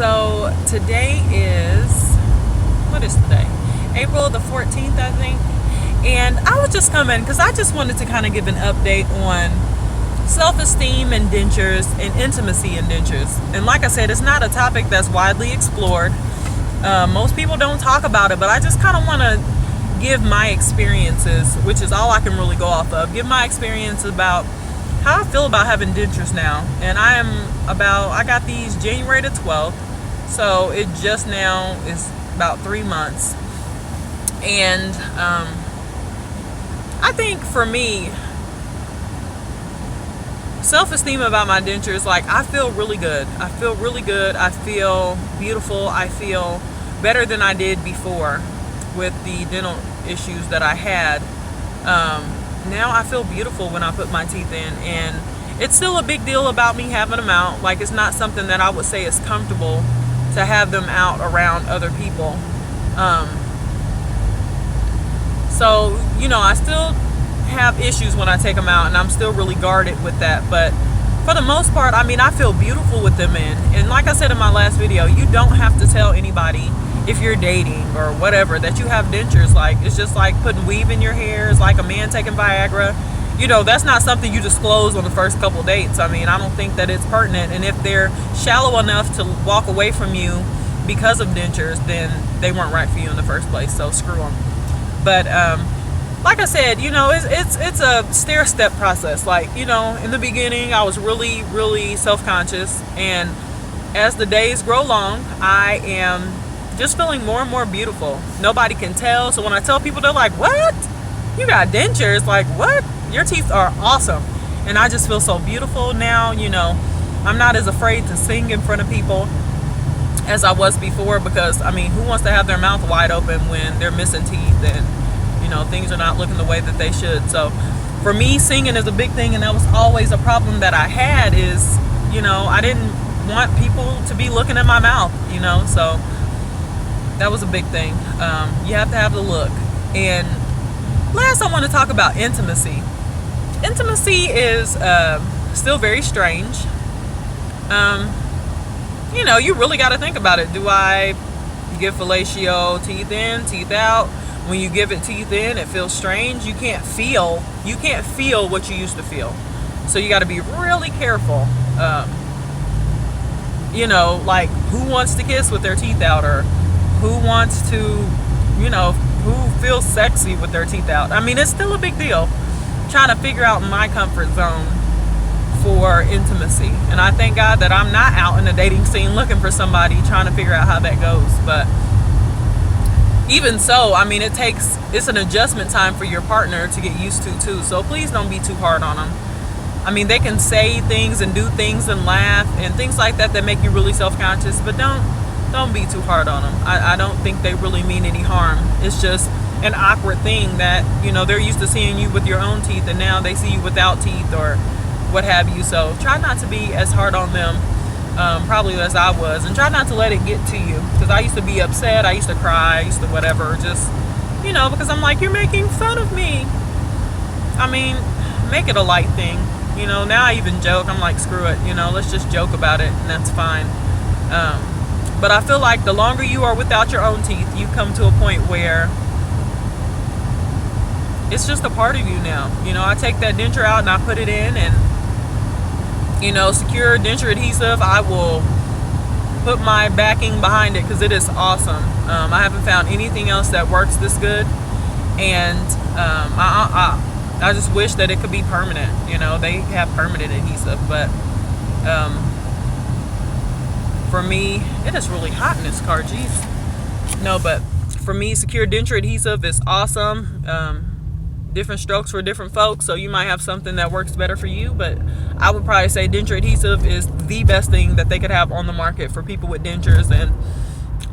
So today is, what is today? April the 14th, I think. And I was just coming because I just wanted to kind of give an update on self-esteem and dentures and intimacy and dentures. And like I said, it's not a topic that's widely explored. Most people don't talk about it, but I just kind of want to give my experiences, which is all I can really go off of. Give my experience about how I feel about having dentures now. And I got these January the 12th, so it just now is about 3 months. And I think for me, self-esteem about my dentures, like, I feel really good. I feel really good. I feel beautiful. I feel better than I did before with the dental issues that I had. Now I feel beautiful when I put my teeth in, and it's still a big deal about me having them out. Like, it's not something that I would say is comfortable to have them out around other people. So, I still have issues when I take them out, and I'm still really guarded with that. But for the most part, I feel beautiful with them in. And like I said in my last video, you don't have to tell anybody if you're dating or whatever that you have dentures. Like, it's just like putting weave in your hair. It's like a man taking Viagra. That's not something you disclose on the first couple dates. I don't think that it's pertinent. And if they're shallow enough to walk away from you because of dentures, then they weren't right for you in the first place. So screw them. But like I said, it's a stair-step process. Like, in the beginning, I was really, really self-conscious. And as the days grow long, I am just feeling more and more beautiful. Nobody can tell. So when I tell people, they're like, what? You got dentures? Like, what? Your teeth are awesome. And I just feel so beautiful now. I'm not as afraid to sing in front of people as I was before, because who wants to have their mouth wide open when they're missing teeth and things are not looking the way that they should. So for me, singing is a big thing, and that was always a problem that I had. Is I didn't want people to be looking at my mouth, so that was a big thing. You have to have the look. And last, I want to talk about intimacy. Intimacy is still very strange. You really got to think about it. Do I give fellatio teeth in, teeth out? When you give it teeth in, it feels strange. You can't feel what you used to feel. So you got to be really careful. Like, who wants to kiss with their teeth out, or who wants to, who feels sexy with their teeth out? It's still a big deal trying to figure out my comfort zone for intimacy. And I thank God that I'm not out in the dating scene looking for somebody trying to figure out how that goes. But even so, it's an adjustment time for your partner to get used to too. So please don't be too hard on them. They can say things and do things and laugh and things like that make you really self-conscious, but don't be too hard on them. I don't think they really mean any harm. It's just an awkward thing that, they're used to seeing you with your own teeth, and now they see you without teeth or what have you. So try not to be as hard on them, probably as I was, and try not to let it get to you, because I used to be upset. I used to cry. I used to whatever, just, because I'm like, you're making fun of me. Make it a light thing. Now I even joke. I'm like, screw it, let's just joke about it, and that's fine. But I feel like the longer you are without your own teeth, you come to a point where it's just a part of you now. I take that denture out and I put it in, and secure denture adhesive, I will put my backing behind it, because it is awesome. I haven't found anything else that works this good, and I just wish that it could be permanent. They have permanent adhesive, but for me, it is really hot in this car, geez. No, but for me, secure denture adhesive is awesome. Different strokes for different folks, so you might have something that works better for you, but I would probably say denture adhesive is the best thing that they could have on the market for people with dentures. And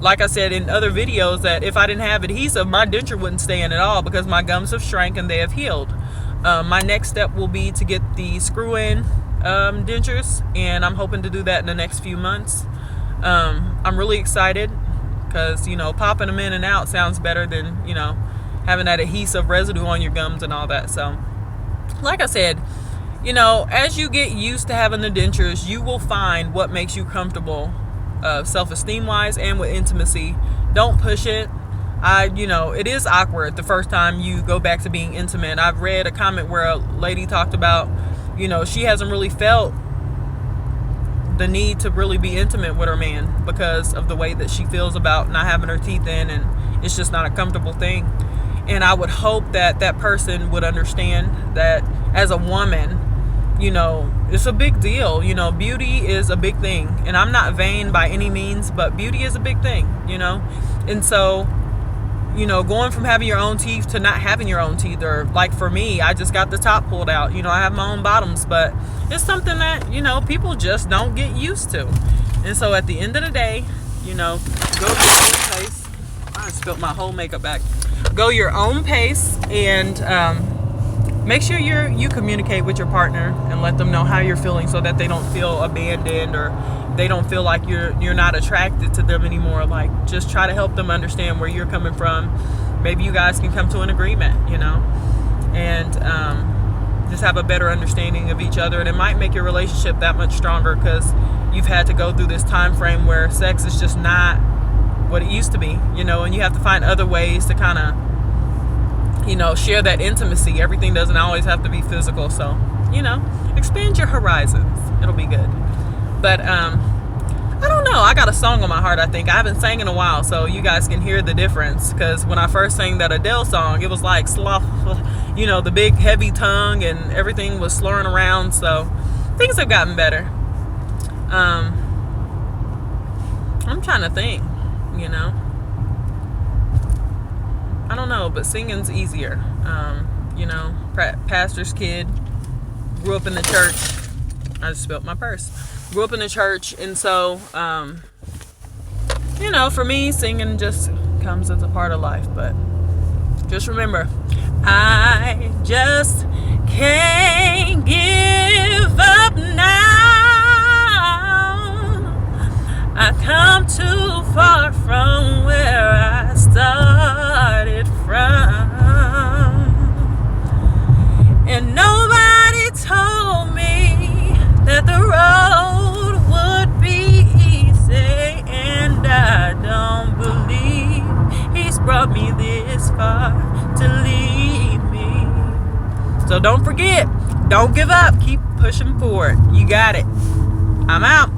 like I said in other videos, that if I didn't have adhesive, my denture wouldn't stay in at all, because my gums have shrank and they have healed. My next step will be to get the screw-in dentures, and I'm hoping to do that in the next few months. I'm really excited, because popping them in and out sounds better than having that adhesive residue on your gums and all that. So like I said, as you get used to having the dentures, you will find what makes you comfortable self-esteem wise and with intimacy. Don't push it. It is awkward the first time you go back to being intimate. I've read a comment where a lady talked about, she hasn't really felt the need to really be intimate with her man because of the way that she feels about not having her teeth in, and it's just not a comfortable thing. And I would hope that that person would understand that as a woman, it's a big deal. Beauty is a big thing, and I'm not vain by any means, but beauty is a big thing, and so going from having your own teeth to not having your own teeth, or like for me, I just got the top pulled out. I have my own bottoms, but it's something that, people just don't get used to. And so at the end of the day, go your own pace. I spilled my whole makeup back. Go your own pace, and make sure you communicate with your partner and let them know how you're feeling, so that they don't feel abandoned or they don't feel like you're not attracted to them anymore. Like, just try to help them understand where you're coming from. Maybe you guys can come to an agreement, and just have a better understanding of each other. And it might make your relationship that much stronger because you've had to go through this time frame where sex is just not what it used to be, and you have to find other ways to kind of, share that intimacy. Everything doesn't always have to be physical. So, expand your horizons. It'll be good. But, I don't know. I got a song on my heart, I think. I haven't sang in a while, so you guys can hear the difference. Because when I first sang that Adele song, it was like sloth, the big heavy tongue, and everything was slurring around. So things have gotten better. I'm trying to think, I don't know, but singing's easier. Pastor's kid, grew up in the church. I just spilled my purse. Grew up in the church, and so, for me, singing just comes as a part of life. But just remember, I just can't give up now. I come too far from where I started from, and nobody told me that the road would be easy, and I don't believe he's brought me this far to leave me. So don't forget, don't give up, keep pushing forward. You got it. I'm out.